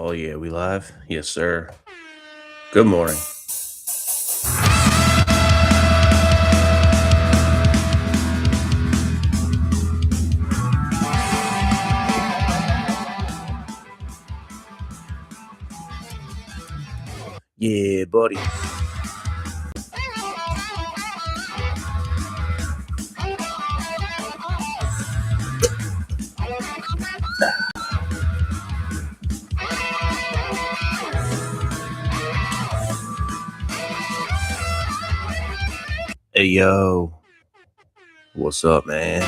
Oh, yeah, we live? Yes, sir. Good morning. Yeah, buddy. Hey, yo. What's up, man?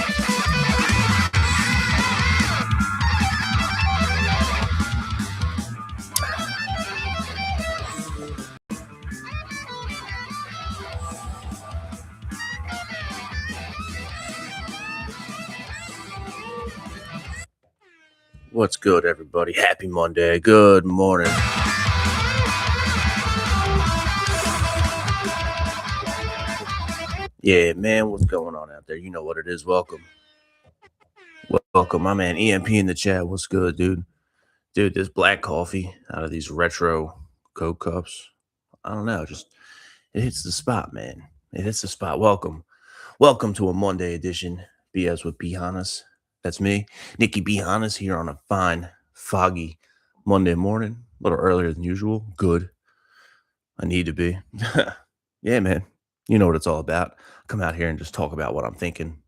What's good, everybody? Happy Monday. Good morning. Yeah, man, what's going on out there? You know what it is. Welcome. Welcome, my man EMP in the chat. What's good, dude? Dude, this black coffee out of these retro Coke cups. I don't know. Just it hits the spot, man. It hits the spot. Welcome. Welcome to a Monday edition. BS with B Hannas. That's me, Nikki B Hannas, here on a fine, foggy Monday morning. A little earlier than usual. Good. I need to be. Yeah, man. You know what it's all about. Come out here and just talk about what I'm thinking,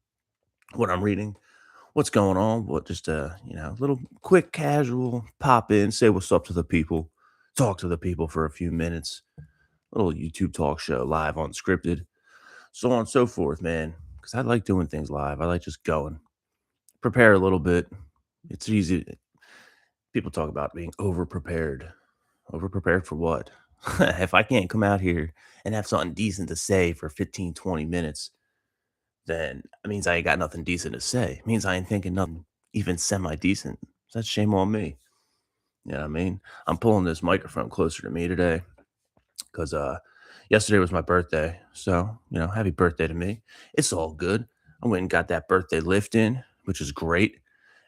what I'm reading, what's going on. What just little quick, casual pop in, say what's up to the people, talk to the people for a few minutes. Little YouTube talk show, live, unscripted, so on and so forth, man. Because I like doing things live. I like just going, prepare a little bit. It's easy. People talk about being over prepared. Over prepared for what? If I can't come out here and have something decent to say for 15, 20 minutes, then it means I ain't got nothing decent to say. It means I ain't thinking nothing even semi decent. So that's shame on me. You know what I mean? I'm pulling this microphone closer to me today because yesterday was my birthday. So, happy birthday to me. It's all good. I went and got that birthday lift in, which is great.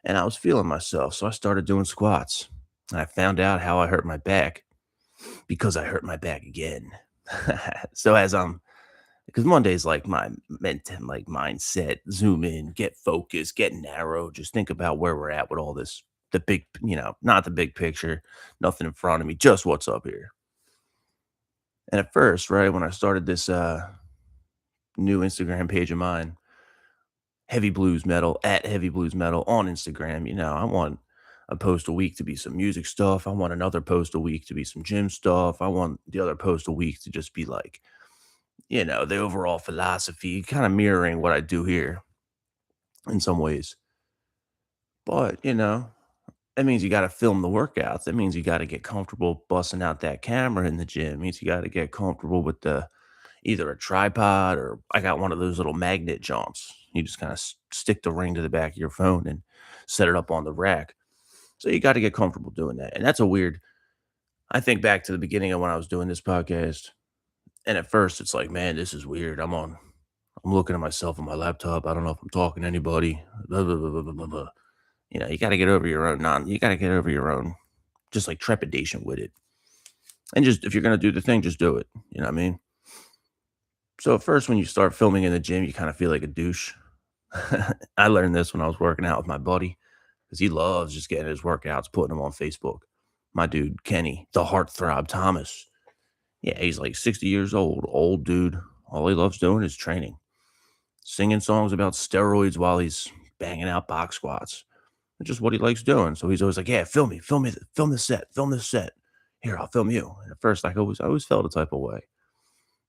And I was feeling myself. So I started doing squats. And I found out how I hurt my back because I hurt my back again. So as I'm because Monday's like my mindset, zoom in, get focused, get narrow, just think about where we're at with all this, the big, not the big picture, nothing in front of me, just what's up here. And at first, right, when I started this new Instagram page of mine, Heavy Blues Metal, at Heavy Blues Metal on Instagram, I want a post a week to be some music stuff. I want another post a week to be some gym stuff. I want the other post a week to just be like, the overall philosophy, kind of mirroring what I do here in some ways. But, that means you got to film the workouts. That means you got to get comfortable busting out that camera in the gym. It means you got to get comfortable with the either a tripod or I got one of those little magnet jumps. You just kind of stick the ring to the back of your phone and set it up on the rack. So you got to get comfortable doing that. And that's a weird, I think back to the beginning of when I was doing this podcast. And at first it's like, man, this is weird. I'm looking at myself on my laptop. I don't know if I'm talking to anybody. Blah, blah, blah, blah, blah, blah, blah. You got to get over your own you got to get over your own just like trepidation with it. And just if you're going to do the thing, just do it. You know what I mean? So at first when you start filming in the gym, you kind of feel like a douche. I learned this when I was working out with my buddy because he loves just getting his workouts, putting them on Facebook. My dude, Kenny, the heartthrob Thomas. Yeah, he's like 60 years old dude. All he loves doing is training, singing songs about steroids while he's banging out box squats. It's just what he likes doing. So he's always like, yeah, film me, film this set, film this set. Here, I'll film you. And at first, I always felt a type of way,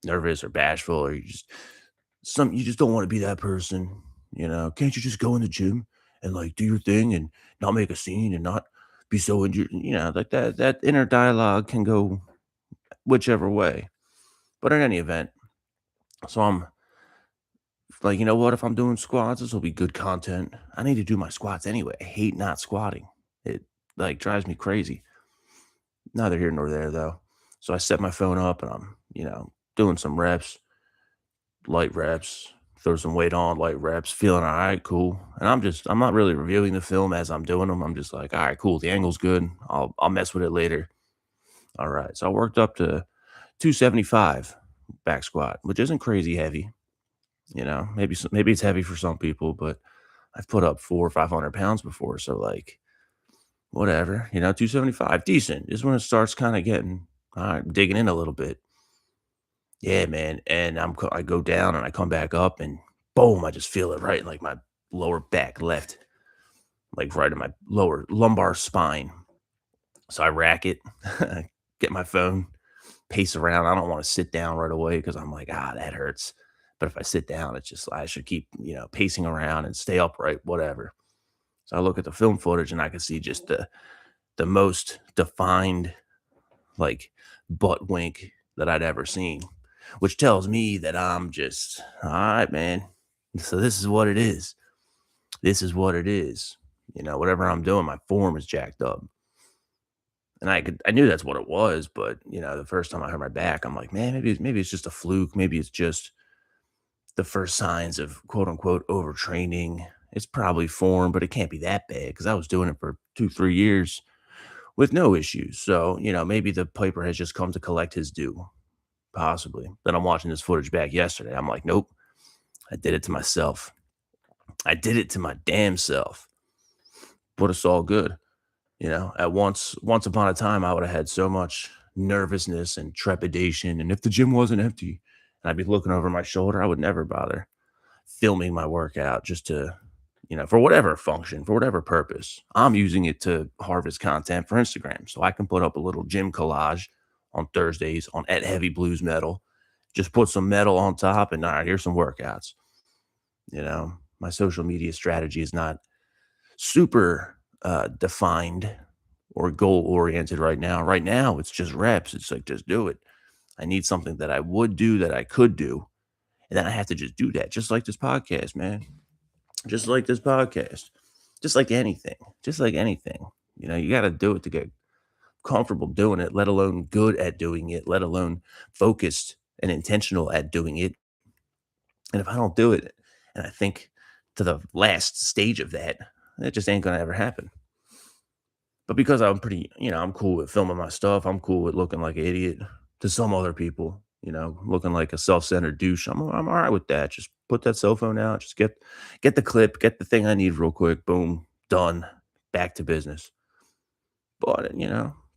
nervous or bashful, or you just don't want to be that person. Can't you just go in the gym and like do your thing and not make a scene and not be so injured? Like that inner dialogue can go whichever way. But in any event, so I'm like, you know what? If I'm doing squats, this will be good content. I need to do my squats anyway. I hate not squatting. It like drives me crazy. Neither here nor there though. So I set my phone up and I'm, doing some reps, light reps, throw some weight on, light reps, feeling all right, cool. And I'm not really reviewing the film as I'm doing them. I'm just like, all right, cool. The angle's good. I'll mess with it later. All right. So I worked up to 275 back squat, which isn't crazy heavy. Maybe it's heavy for some people, but I've put up 400 or 500 pounds before. So like, whatever, 275, decent is when it starts kind of getting, all right, digging in a little bit. Yeah, man. And I go down and I come back up and boom, I just feel it right in like my lower back left, like right in my lower lumbar spine. So I rack it, get my phone, pace around. I don't want to sit down right away because I'm like, that hurts. But if I sit down, it's just, I should keep, pacing around and stay upright, whatever. So I look at the film footage and I can see just the most defined, like, butt wink that I'd ever seen, which tells me that I'm just, all right, man. So this is what it is. This is what it is. Whatever I'm doing, my form is jacked up. And I knew that's what it was, but the first time I hurt my back, I'm like, man, maybe it's just a fluke. Maybe it's just the first signs of quote unquote overtraining. It's probably form, but it can't be that bad because I was doing it for 2, 3 years with no issues. So, maybe the Piper has just come to collect his due, possibly. Then I'm watching this footage back yesterday. I'm like, nope, I did it to myself. I did it to my damn self. But it's all good. At once upon a time, I would have had so much nervousness and trepidation. And if the gym wasn't empty and I'd be looking over my shoulder, I would never bother filming my workout just to, for whatever function, for whatever purpose. I'm using it to harvest content for Instagram. So I can put up a little gym collage on Thursdays on at Heavy Blues Metal. Just put some metal on top and all right, here's some workouts. My social media strategy is not super defined or goal oriented right now. Right now, it's just reps. It's like, just do it. I need something that I would do that I could do. And then I have to just do that, just like this podcast, man. Just like this podcast. Just like anything. Just like anything. You got to do it to get comfortable doing it, let alone good at doing it, let alone focused and intentional at doing it. And if I don't do it and I think to the last stage of that, it just ain't going to ever happen. But because I'm pretty, I'm cool with filming my stuff. I'm cool with looking like an idiot to some other people, looking like a self-centered douche. I'm all right with that. Just put that cell phone out. Just get the clip, get the thing I need real quick. Boom, done. Back to business. But,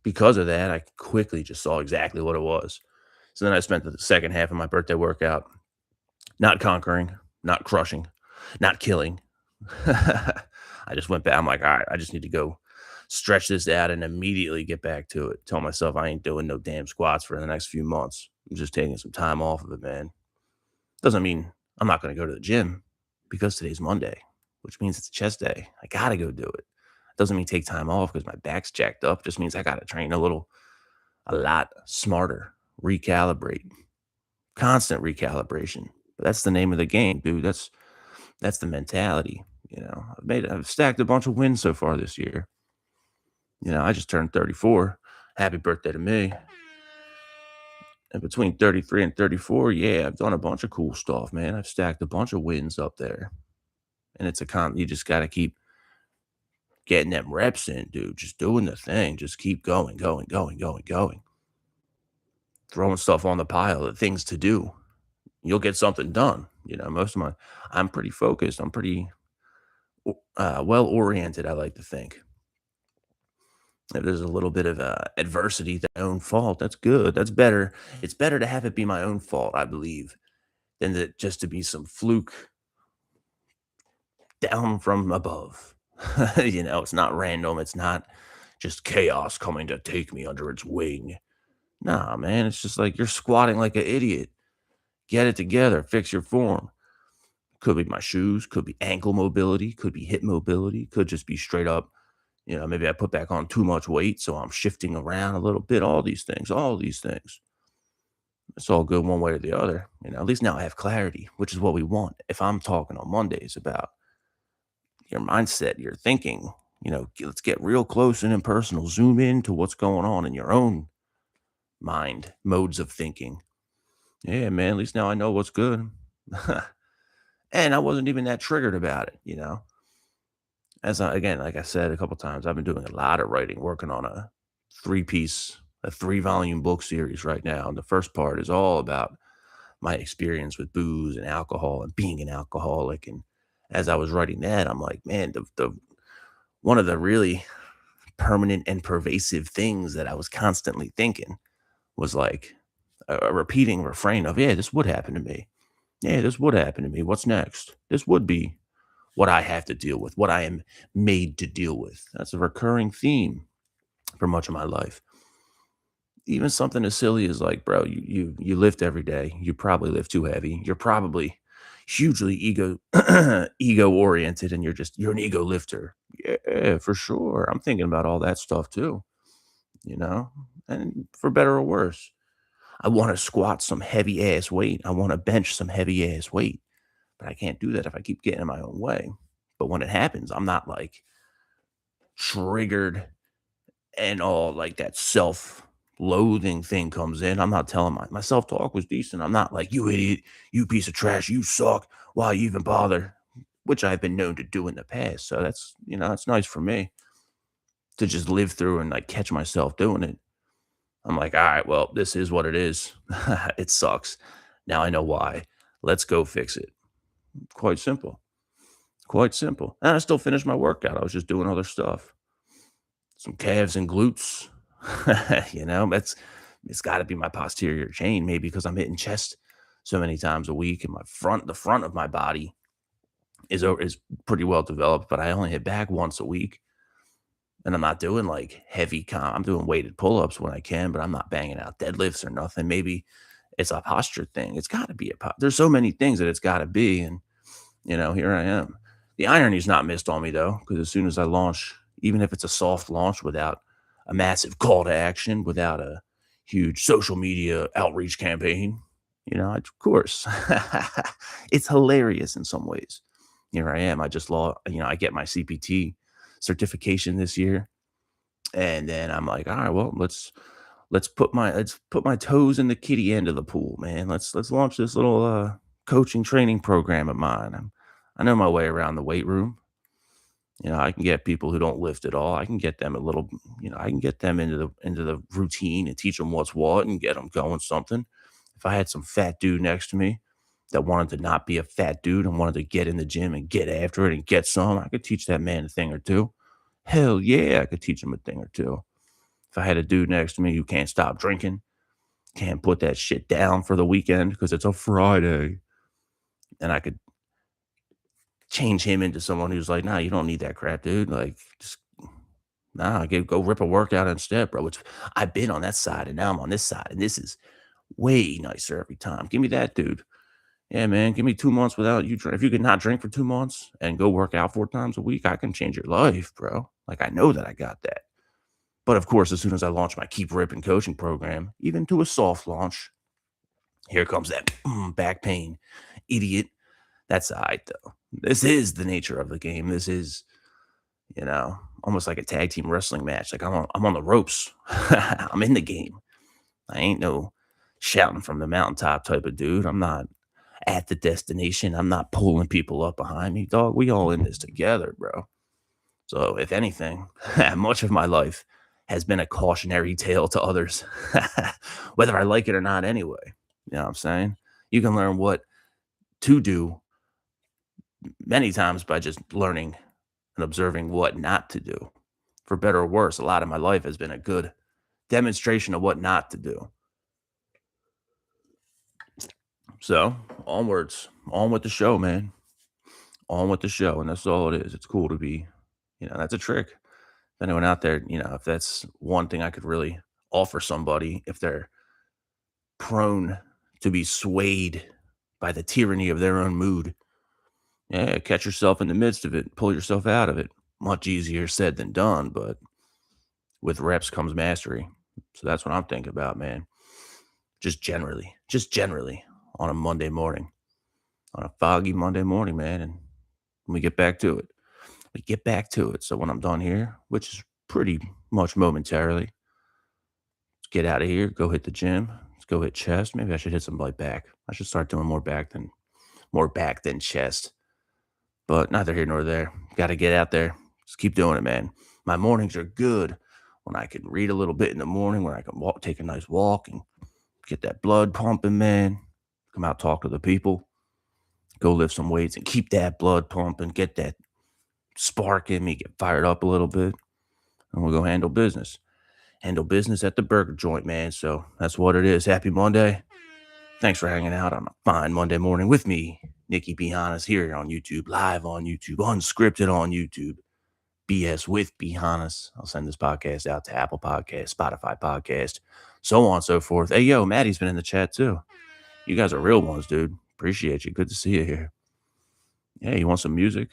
because of that, I quickly just saw exactly what it was. So then I spent the second half of my birthday workout not conquering, not crushing, not killing. I just went back. I'm like, all right, I just need to go stretch this out and immediately get back to it. Tell myself I ain't doing no damn squats for the next few months. I'm just taking some time off of it, man. Doesn't mean I'm not going to go to the gym because today's Monday, which means it's chest day. I got to go do it. Doesn't mean take time off because my back's jacked up. Just means I got to train a lot smarter, recalibrate, constant recalibration. But that's the name of the game, dude. That's the mentality. I've stacked a bunch of wins so far this year. I just turned 34. Happy birthday to me. And between 33 and 34, yeah, I've done a bunch of cool stuff, man. I've stacked a bunch of wins up there. And it's you just got to keep getting them reps in, dude. Just doing the thing. Just keep going. Throwing stuff on the pile of things to do. You'll get something done. I'm pretty focused. I'm pretty well oriented, I like to think. If there's a little bit of adversity, my own fault, that's good. That's better. It's better to have it be my own fault, I believe, than just to be some fluke down from above. It's not random. It's not just chaos coming to take me under its wing. Nah, man, it's just like you're squatting like an idiot. Get it together. Fix your form. Could be my shoes. Could be ankle mobility. Could be hip mobility. Could just be straight up. Maybe I put back on too much weight, so I'm shifting around a little bit. All these things. It's all good one way or the other. At least now I have clarity, which is what we want. If I'm talking on Mondays about your mindset, your thinking, let's get real close and impersonal. Zoom in to what's going on in your own mind, modes of thinking. Yeah, man, at least now I know what's good. And I wasn't even that triggered about it, you know? Again, like I said a couple times, I've been doing a lot of writing, working on a 3-volume book series right now. And the first part is all about my experience with booze and alcohol and being an alcoholic. And as I was writing that, I'm like, man, the one of the really permanent and pervasive things that I was constantly thinking was like a repeating refrain of, yeah, this would happen to me. Yeah, this would happen to me. What's next? This would be what I have to deal with, what I am made to deal with. That's a recurring theme for much of my life. Even something as silly as like, bro, you lift every day. You probably lift too heavy. You're probably hugely ego oriented, and you're an ego lifter. Yeah, for sure. I'm thinking about all that stuff too, you know, and for better or worse. I want to squat some heavy ass weight. I want to bench some heavy ass weight, but I can't do that if I keep getting in my own way. But when it happens, I'm not like triggered and all like that self-loathing thing comes in. I'm not telling my self-talk was decent. I'm not like, you idiot, you piece of trash, you suck. Why you even bother? Which I've been known to do in the past. So that's, that's nice for me to just live through and like catch myself doing it. I'm like, all right, well, this is what it is. It sucks. Now I know why. Let's go fix it. Quite simple. Quite simple. And I still finished my workout. I was just doing other stuff. Some calves and glutes. It's got to be my posterior chain, maybe because I'm hitting chest so many times a week, and the front of my body is pretty well developed, but I only hit back once a week, and I'm not doing like I'm doing weighted pull-ups when I can, but I'm not banging out deadlifts or nothing. Maybe it's a posture thing. It's got to be there's so many things that it's got to be, and here I am. The irony's not missed on me though, because as soon as I launch, even if it's a soft launch without a massive call to action, without a huge social media outreach campaign, of course, it's hilarious in some ways. Here I am. I just I get my CPT certification this year, and then I'm like, all right, well, let's put my toes in the kiddie end of the pool, man. Let's launch this little coaching training program of mine. I know my way around the weight room. I can get people who don't lift at all. I can get them I can get them into the routine and teach them what's what and get them going something. If I had some fat dude next to me that wanted to not be a fat dude and wanted to get in the gym and get after it and get some, I could teach that man a thing or two. Hell yeah, I could teach him a thing or two. If I had a dude next to me who can't stop drinking, can't put that shit down for the weekend because it's a Friday, and I could change him into someone who's like, "Nah, you don't need that crap, dude. Like, just nah, go rip a workout instead, bro." Which I've been on that side, and now I'm on this side, and this is way nicer every time. Give me that, dude. Yeah, man. Give me 2 months without you. If you could not drink for 2 months and go work out 4 times a week, I can change your life, bro. Like, I know that I got that. But of course, as soon as I launch my Keep Ripping coaching program, even to a soft launch, here comes that back pain, idiot. That's all right, though. This is the nature of the game. This is, almost like a tag team wrestling match. Like I'm on the ropes. I'm in the game. I ain't no shouting from the mountaintop type of dude. I'm not at the destination. I'm not pulling people up behind me, dog. We all in this together, bro. So if anything, much of my life has been a cautionary tale to others, whether I like it or not. Anyway, you know what I'm saying? You can learn what to do many times by just learning and observing what not to do. For better or worse, a lot of my life has been a good demonstration of what not to do. So, onwards, on with the show, man. On with the show. And that's all it is. It's cool to be, that's a trick. If anyone out there, if that's one thing I could really offer somebody, if they're prone to be swayed by the tyranny of their own mood, yeah, catch yourself in the midst of it, pull yourself out of it. Much easier said than done, but with reps comes mastery. So that's what I'm thinking about, man. Just generally on a Monday morning, on a foggy Monday morning, man. And we get back to it. We get back to it. So when I'm done here, which is pretty much momentarily, let's get out of here, go hit the gym, let's go hit chest. Maybe I should hit some light back. I should start doing more back than more back than chest. But neither here nor there. Got to get out there. Just keep doing it, man. My mornings are good when I can read a little bit in the morning, when I can walk, take a nice walk and get that blood pumping, man. Come out, talk to the people, go lift some weights and keep that blood pumping, get that spark in me, get fired up a little bit, and we'll go handle business. Handle business at the burger joint, man. So that's what it is. Happy Monday. Thanks for hanging out on a fine Monday morning with me, Nikki B. Hannas, here on YouTube, live on YouTube, unscripted on YouTube. BS with B. Hannas. I'll send this podcast out to Apple Podcast, Spotify Podcast, so on and so forth. Hey, yo, Maddie's been in the chat too. You guys are real ones, dude. Appreciate you. Good to see you here. Yeah, you want some music?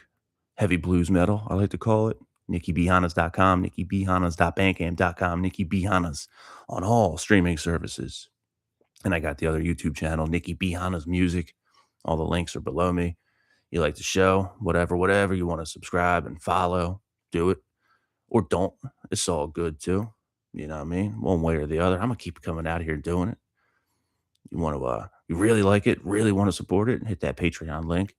Heavy blues metal, I like to call it. NikkiBHannas.com, NikkiBHannas.bandcamp.com, Nikki B. Hannas on all streaming services. And I got the other YouTube channel, Nikki B. Hannas Music. All the links are below me. You like the show, whatever you want to subscribe and follow, do it. Or don't. It's all good too. You know what I mean? One way or the other. I'm going to keep coming out here doing it. You want to, you really like it, really want to support it, hit that Patreon link.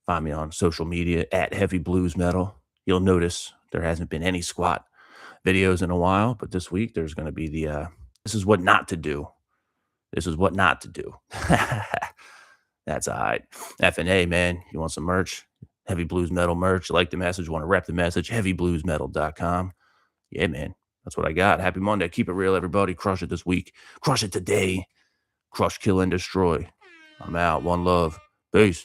Find me on social media at Heavy Blues Metal. You'll notice there hasn't been any squat videos in a while, but this week there's going to be the, this is what not to do. This is what not to do. That's all right. F&A, man. You want some merch? Heavy Blues Metal merch. You like the message? Want to rep the message? HeavyBluesMetal.com. Yeah, man. That's what I got. Happy Monday. Keep it real, everybody. Crush it this week. Crush it today. Crush, kill, and destroy. I'm out. One love. Peace.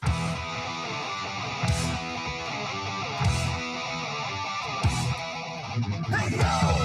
Hey, yo!